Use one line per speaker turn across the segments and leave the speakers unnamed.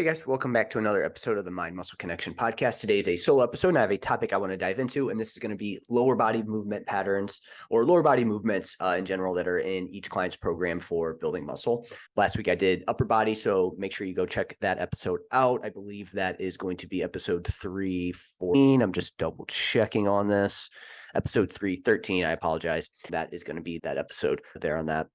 Hey guys, welcome back to another episode of the Mind Muscle Connection podcast. Today is a solo episode and I have a topic I want to dive into, and this is going to be lower body movement patterns or lower body movements in general that are in each client's program for building muscle. Last week I did upper body, so make sure you go check that episode out. I believe that is going to be episode 314. I'm just double checking on this. Episode 313, I apologize. That is going to be that episode there on that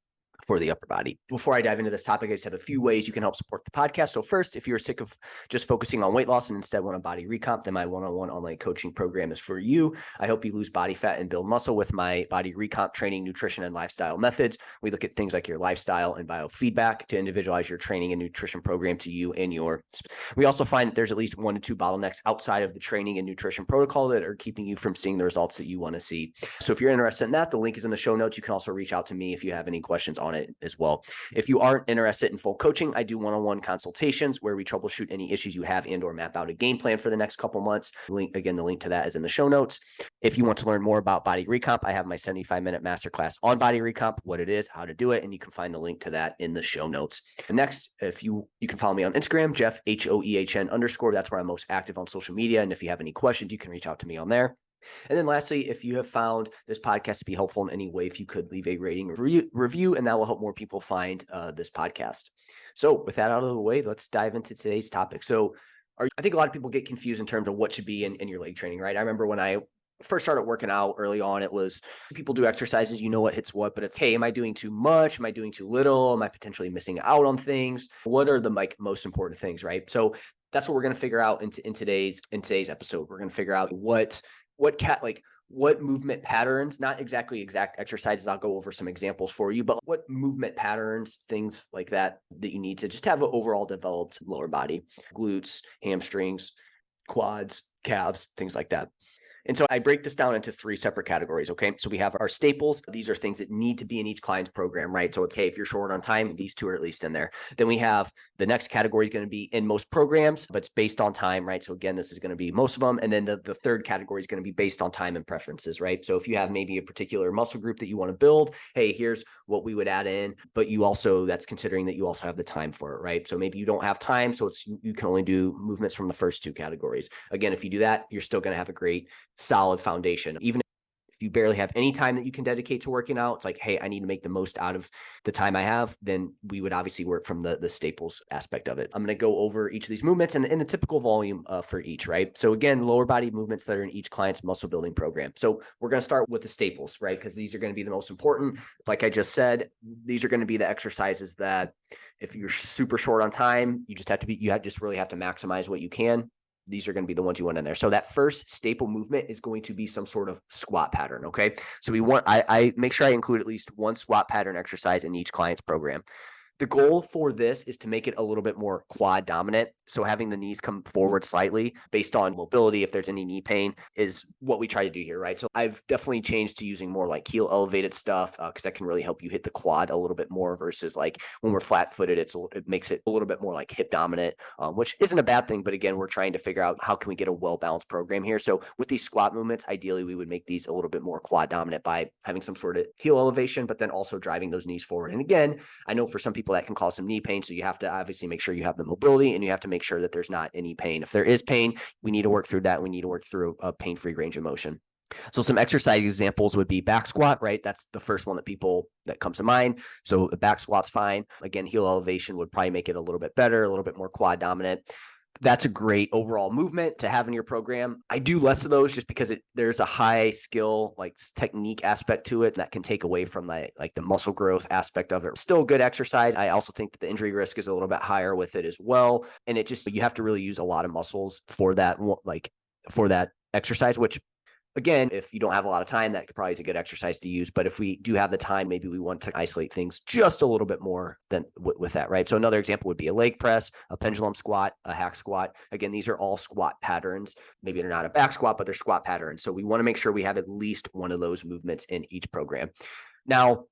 for the upper body. Before I dive into this topic, I just have a few ways you can help support the podcast. So first, if you're sick of just focusing on weight loss and instead want a body recomp, then my one-on-one online coaching program is for you. I help you lose body fat and build muscle with my body recomp training, nutrition, and lifestyle methods. We look at things like your lifestyle and biofeedback to individualize your training and nutrition program to you and your. We also find that there's at least 1 to 2 bottlenecks outside of the training and nutrition protocol that are keeping you from seeing the results that you want to see. So if you're interested in that, the link is in the show notes. You can also reach out to me if you have any questions on it as well. If you aren't interested in full coaching, I do one-on-one consultations where we troubleshoot any issues you have and or map out a game plan for the next couple months. The link to that is in the show notes. If you want to learn more about body recomp, I have my 75-minute masterclass on body recomp, what it is, how to do it, and you can find the link to that in the show notes. And next, if you can follow me on Instagram, Jeff HOEHN_. That's where I'm most active on social media. And if you have any questions, you can reach out to me on there. And then lastly, if you have found this podcast to be helpful in any way, if you could leave a rating review, and that will help more people find this podcast. So with that out of the way, let's dive into today's topic. So I think a lot of people get confused in terms of what should be in your leg training, right? I remember when I first started working out early on, it was people do exercises, you know what hits what, but it's, hey, am I doing too much? Am I doing too little? Am I potentially missing out on things? What are the most important things, right? So that's what we're going to figure out in today's episode. We're going to figure out what movement patterns, not exactly exact exercises. I'll go over some examples for you, but what movement patterns, things like that you need to just have an overall developed lower body, glutes, hamstrings, quads, calves, things like that. And so I break this down into 3 separate categories, okay? So we have our staples. These are things that need to be in each client's program, right? So it's, hey, if you're short on time, these 2 are at least in there. Then we have the next category is going to be in most programs, but it's based on time, right? So again, this is going to be most of them. And then the third category is going to be based on time and preferences, right? So if you have maybe a particular muscle group that you want to build, hey, here's what we would add in, but that's considering that you also have the time for it, right? So maybe you don't have time, so you can only do movements from the first 2 categories. Again, if you do that, you're still going to have a great solid foundation. Even if you barely have any time that you can dedicate to working out, it's like, hey, I need to make the most out of the time I have, then we would obviously work from the staples aspect of it. I'm going to go over each of these movements and the typical volume for each, right? So again, lower body movements that are in each client's muscle building program. So we're going to start with the staples, right? Because these are going to be the most important. Like I just said, these are going to be the exercises that if you're super short on time, you just really have to maximize what you can. These are going to be the ones you want in there. So that first staple movement is going to be some sort of squat pattern. Okay. So I make sure I include at least 1 squat pattern exercise in each client's program. The goal for this is to make it a little bit more quad dominant. So having the knees come forward slightly based on mobility, if there's any knee pain, is what we try to do here, right? So I've definitely changed to using more like heel elevated stuff because that can really help you hit the quad a little bit more versus like when we're flat footed, it makes it a little bit more like hip dominant, which isn't a bad thing. But again, we're trying to figure out how can we get a well-balanced program here. So with these squat movements, ideally we would make these a little bit more quad dominant by having some sort of heel elevation, but then also driving those knees forward. And again, I know for some people that can cause some knee pain. So you have to obviously make sure you have the mobility and you have to make sure that there's not any pain. If there is pain, we need to work through that. We need to work through a pain-free range of motion. So some exercise examples would be back squat, right? That's the first one that comes to mind. So the back squat's fine. Again, heel elevation would probably make it a little bit better, a little bit more quad dominant. That's a great overall movement to have in your program. I do less of those just because there's a high skill, like technique aspect to it that can take away from the muscle growth aspect of it. Still a good exercise. I also think that the injury risk is a little bit higher with it as well. And you have to really use a lot of muscles for that exercise, which again, if you don't have a lot of time, that probably is a good exercise to use. But if we do have the time, maybe we want to isolate things just a little bit more than with that, right? So another example would be a leg press, a pendulum squat, a hack squat. Again, these are all squat patterns. Maybe they're not a back squat, but they're squat patterns. So we want to make sure we have at least one of those movements in each program. Now,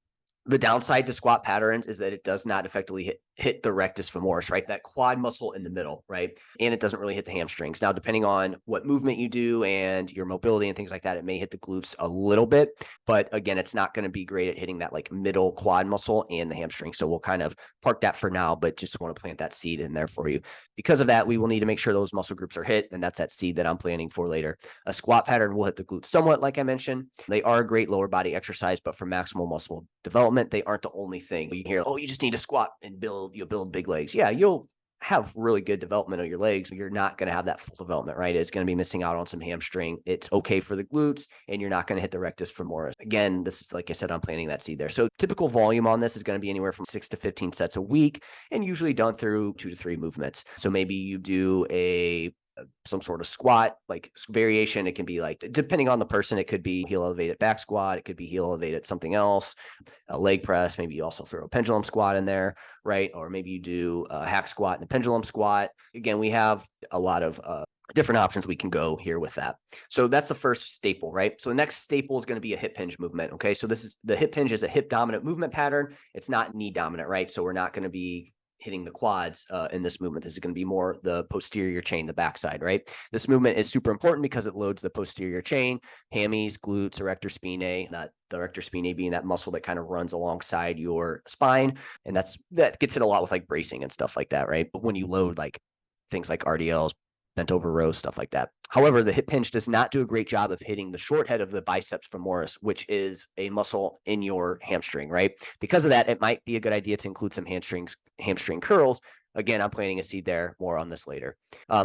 the downside to squat patterns is that it does not effectively hit hit the rectus femoris, right? That quad muscle in the middle, right? And it doesn't really hit the hamstrings. Now, depending on what movement you do and your mobility and things like that, it may hit the glutes a little bit, but again, it's not going to be great at hitting that like middle quad muscle and the hamstring. So we'll kind of park that for now, but just want to plant that seed in there for you. Because of that, we will need to make sure those muscle groups are hit, and that's that seed that I'm planning for later. A squat pattern will hit the glutes somewhat, like I mentioned. They are a great lower body exercise, but for maximal muscle development, they aren't the only thing. You hear, oh, you just need to squat and you'll build big legs. Yeah, you'll have really good development of your legs. You're not going to have that full development, right? It's going to be missing out on some hamstring. It's okay for the glutes, and you're not going to hit the rectus femoris. Again, this is, like I said, I'm planting that seed there. So typical volume on this is going to be anywhere from 6 to 15 sets a week, and usually done through 2 to 3 movements. So maybe you do some sort of squat, like variation. It can be like, depending on the person, it could be heel elevated back squat. It could be heel elevated something else, a leg press. Maybe you also throw a pendulum squat in there, right? Or maybe you do a hack squat and a pendulum squat. Again, we have a lot of different options we can go here with that. So that's the first staple, right? So the next staple is going to be a hip hinge movement. Okay. So the hip hinge is a hip dominant movement pattern. It's not knee dominant, right? So we're not going to be hitting the quads in this movement. This is going to be more the posterior chain, the backside, right? This movement is super important because it loads the posterior chain, hammies, glutes, erector spinae, not the erector spinae being that muscle that kind of runs alongside your spine. And that gets hit a lot with like bracing and stuff like that, right? But when you load like things like RDLs, bent over rows, stuff like that. However, the hip hinge does not do a great job of hitting the short head of the biceps femoris, which is a muscle in your hamstring, right? Because of that, it might be a good idea to include some hamstring curls. Again, I'm planting a seed there. More on this later.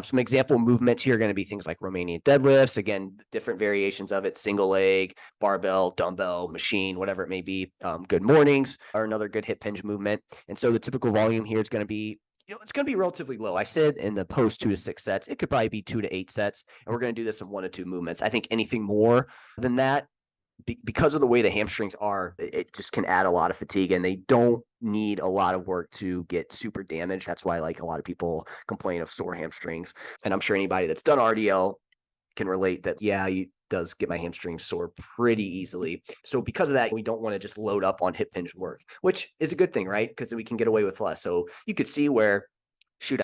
Some example movements here are going to be things like Romanian deadlifts. Again, different variations of it: single leg, barbell, dumbbell, machine, whatever it may be. Good mornings are another good hip hinge movement. And so the typical volume here is going to be, it's going to be relatively low. I said in the post 2 to 6 sets. It could probably be 2 to 8 sets, and we're going to do this in 1 to 2 movements. I think anything more than that, because of the way the hamstrings are, it just can add a lot of fatigue, and they don't need a lot of work to get super damaged. That's why like a lot of people complain of sore hamstrings. And I'm sure anybody that's done RDL can relate that, yeah, does get my hamstrings sore pretty easily. So because of that, we don't want to just load up on hip hinge work, which is a good thing, right? Because we can get away with less. So you could see where,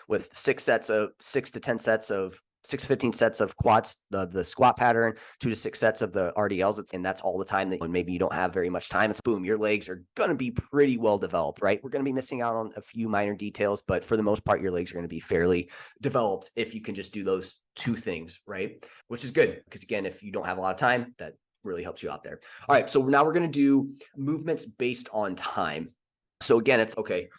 with 6 to 10 sets of 6 to 15 sets of quads, the squat pattern, 2 to 6 sets of the RDLs, and that's all the time that when maybe you don't have very much time. It's boom, your legs are going to be pretty well developed, right? We're going to be missing out on a few minor details, but for the most part, your legs are going to be fairly developed if you can just do those 2 things, right? Which is good, because again, if you don't have a lot of time, that really helps you out there. All right, so now we're going to do movements based on time. So again, it's okay.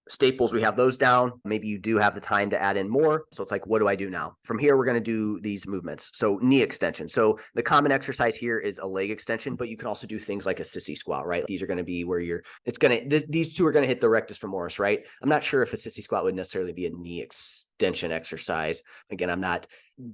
Staples, we have those down. Maybe you do have the time to add in more. So it's like, what do I do now? From here, we're going to do these movements. So knee extension. So the common exercise here is a leg extension, but you can also do things like a sissy squat, right? These are going to be where these 2 are going to hit the rectus femoris, right? I'm not sure if a sissy squat would necessarily be a knee extension exercise. Again,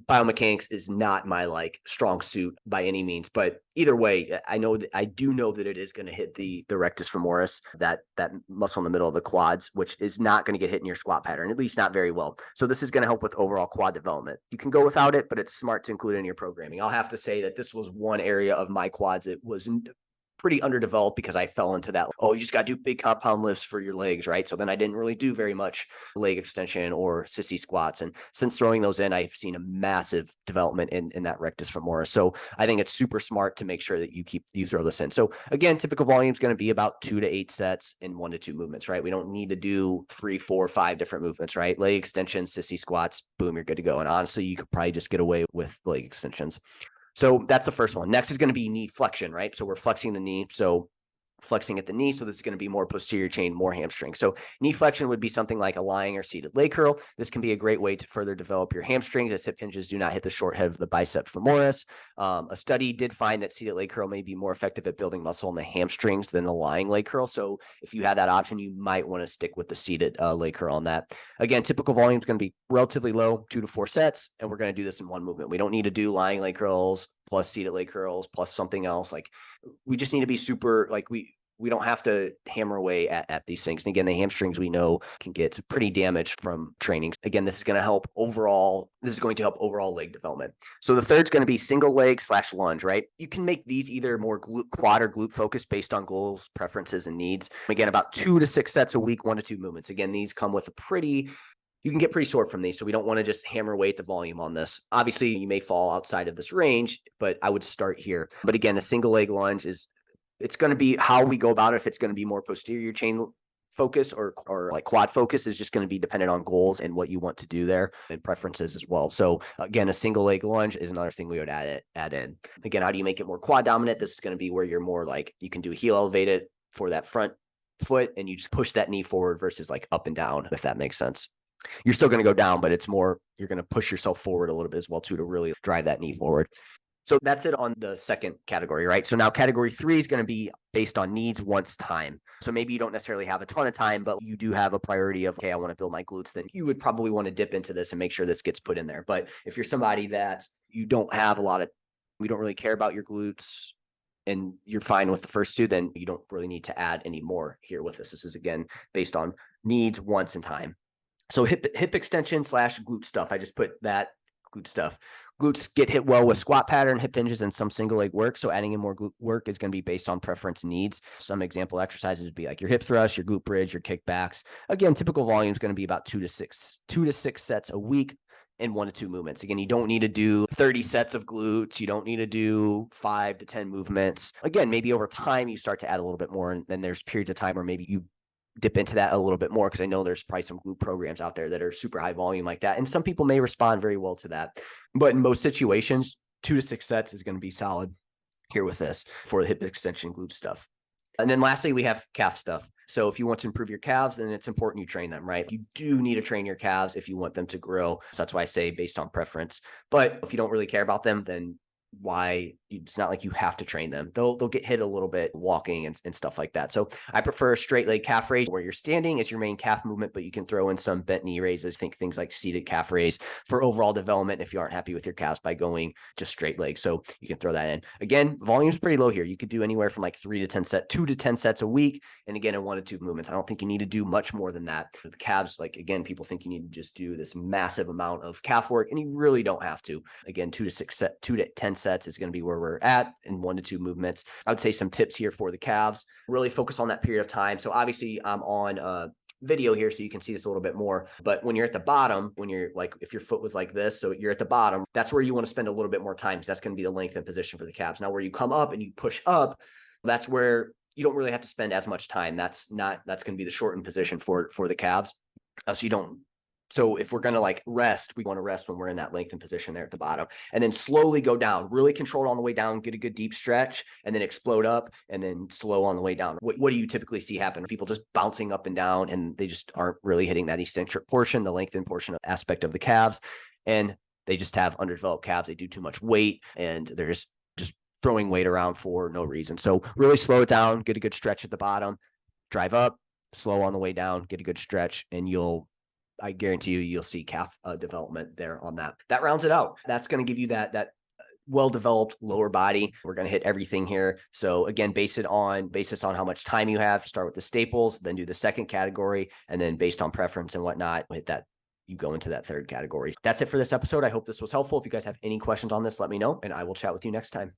biomechanics is not my like strong suit by any means, but either way, I do know that it is going to hit the rectus femoris, that muscle in the middle of the quads, which is not going to get hit in your squat pattern, at least not very well. So this is going to help with overall quad development. You can go without it, but it's smart to include it in your programming. I'll have to say that this was one area of my quads it was pretty underdeveloped because I fell into that. Oh, you just got to do big compound lifts for your legs, right? So then I didn't really do very much leg extension or sissy squats. And since throwing those in, I've seen a massive development in that rectus femoris. So I think it's super smart to make sure that you throw this in. So again, typical volume is going to be about 2 to 8 sets in 1 to 2 movements, right? We don't need to do 3, 4, 5 different movements, right? Leg extension, sissy squats, boom, you're good to go. And honestly, you could probably just get away with leg extensions. So that's the first one. Next is going to be knee flexion, right? So we're flexing the knee. So flexing at the knee. So this is going to be more posterior chain, more hamstring. So knee flexion would be something like a lying or seated leg curl. This can be a great way to further develop your hamstrings, as hip hinges do not hit the short head of the bicep femoris. A study did find that seated leg curl may be more effective at building muscle in the hamstrings than the lying leg curl. So if you had that option, you might want to stick with the seated leg curl on that. Again, typical volume is going to be relatively low, 2 to 4 sets, and we're going to do this in 1 movement. We don't need to do lying leg curls plus seated leg curls plus something else. Like, we just need to be super, like, we don't have to hammer away at these things. And again, the hamstrings we know can get pretty damaged from training. Again, this is going to help overall. This is going to help overall leg development. So the third's going to be single leg / lunge, right? You can make these either more quad or glute focused based on goals, preferences, and needs. Again, about 2 to 6 sets a week, 1 to 2 movements. Again, these come with you can get pretty sore from these. So we don't want to just hammer away at the volume on this. Obviously, you may fall outside of this range, but I would start here. But again, a single leg lunge it's going to be how we go about it. If it's going to be more posterior chain focus or like quad focus is just going to be dependent on goals and what you want to do there and preferences as well. So again, a single leg lunge is another thing we would add in. Again, how do you make it more quad dominant? This is going to be where you're more like, you can do heel elevated for that front foot and you just push that knee forward versus like up and down, if that makes sense. You're still going to go down, but it's more, you're going to push yourself forward a little bit as well too, to really drive that knee forward. So that's it on the second category, right? So now category 3 is going to be based on needs, wants, time. So maybe you don't necessarily have a ton of time, but you do have a priority of, okay, I want to build my glutes. Then you would probably want to dip into this and make sure this gets put in there. But if you're somebody that you don't have we don't really care about your glutes and you're fine with the first 2, then you don't really need to add any more here with this. This is again, based on needs, wants, and time. So hip extension / glute stuff. I just put that glute stuff. Glutes get hit well with squat pattern, hip hinges, and some single leg work. So adding in more glute work is going to be based on preference needs. Some example exercises would be like your hip thrust, your glute bridge, your kickbacks. Again, typical volume is going to be about 2 to 6 sets a week and 1 to 2 movements. Again, you don't need to do 30 sets of glutes. You don't need to do 5 to 10 movements. Again, maybe over time you start to add a little bit more, and then there's periods of time where maybe you dip into that a little bit more, because I know there's probably some glute programs out there that are super high volume like that. And some people may respond very well to that. But in most situations, 2 to 6 sets is going to be solid here with this for the hip extension glute stuff. And then lastly, we have calf stuff. So if you want to improve your calves, then it's important you train them, right? You do need to train your calves if you want them to grow. So that's why I say based on preference. But if you don't really care about them, then it's not like you have to train them. They'll get hit a little bit walking and stuff like that. So I prefer a straight leg calf raise where you're standing as your main calf movement, but you can throw in some bent knee raises. Think things like seated calf raise for overall development if you aren't happy with your calves by going just straight legs. So you can throw that in. Again, volume's pretty low here. You could do anywhere from like 2 to 10 sets a week. And again, in 1 to 2 movements. I don't think you need to do much more than that. The calves, like again, people think you need to just do this massive amount of calf work, and you really don't have to. Again, 2 to 10 sets is going to be where we're at in 1 to 2 movements. I would say some tips here for the calves, really focus on that period of time. So obviously I'm on video here, so you can see this a little bit more, but when you're at the bottom, when you're like, if your foot was like this, so you're at the bottom, that's where you want to spend a little bit more time, because that's going to be the lengthened position for the calves. Now, where you come up and you push up, that's where you don't really have to spend as much time. That's going to be the shortened position for the calves. So if we're going to like rest, we want to rest when we're in that lengthened position there at the bottom, and then slowly go down, really control it on the way down, get a good deep stretch, and then explode up, and then slow on the way down. What do you typically see happen? People just bouncing up and down, and they just aren't really hitting that eccentric portion, the lengthened portion aspect of the calves. And they just have underdeveloped calves. They do too much weight, and they're just throwing weight around for no reason. So really slow it down, get a good stretch at the bottom, drive up, slow on the way down, get a good stretch, and I guarantee you'll see calf development there on that. That rounds it out. That's going to give you that well-developed lower body. We're going to hit everything here. So again, basis on how much time you have, start with the staples, then do the second category, and then based on preference and whatnot, hit that. You go into that third category. That's it for this episode. I hope this was helpful. If you guys have any questions on this, let me know, and I will chat with you next time.